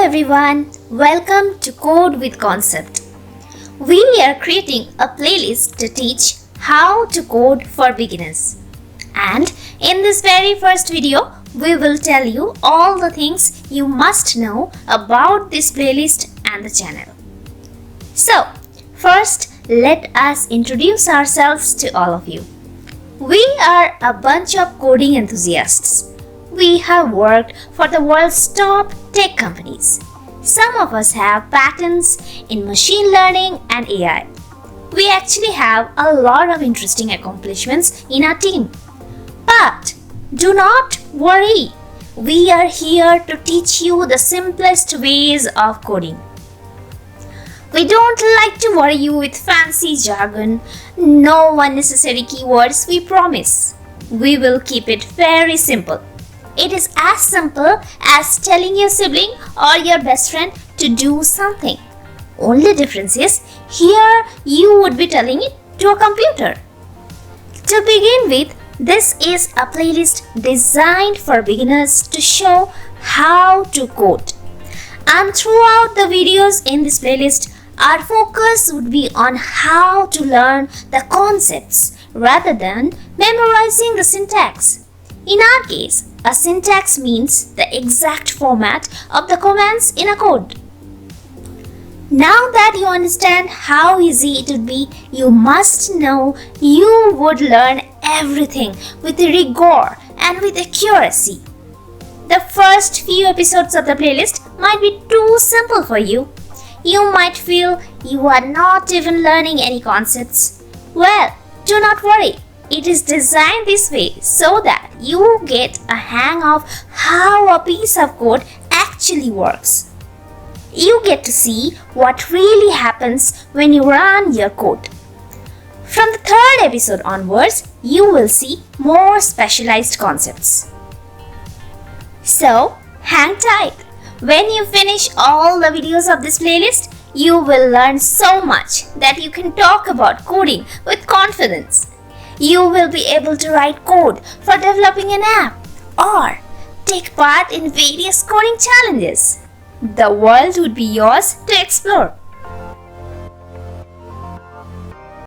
everyone, welcome to Code with Concept. We are creating a playlist to teach how to code for beginners. And in this very first video, we will tell you all the things you must know about this playlist and the channel. So, first let us introduce ourselves to all of you. We are a bunch of coding enthusiasts. We have worked for the world's top tech companies. Some of us have patents in machine learning and AI. We actually have a lot of interesting accomplishments in our team. But do not worry. We are here to teach you the simplest ways of coding. We don't like to worry you with fancy jargon, no unnecessary keywords, we promise. We will keep it very simple. It is as simple as telling your sibling or your best friend to do something. Only difference is, here you would be telling it to a computer. To begin with, this is a playlist designed for beginners to show how to code. And throughout the videos in this playlist, our focus would be on how to learn the concepts rather than memorizing the syntax. In our case, a syntax means the exact format of the commands in a code. Now that you understand how easy it would be, you must know you would learn everything with rigor and with accuracy. The first few episodes of the playlist might be too simple for you. You might feel you are not even learning any concepts. Well, do not worry. It is designed this way so that you get a hang of how a piece of code actually works. You get to see what really happens when you run your code. From the third episode onwards, you will see more specialized concepts. So, hang tight. When you finish all the videos of this playlist, you will learn so much that you can talk about coding with confidence. You will be able to write code for developing an app or take part in various coding challenges. The world would be yours to explore.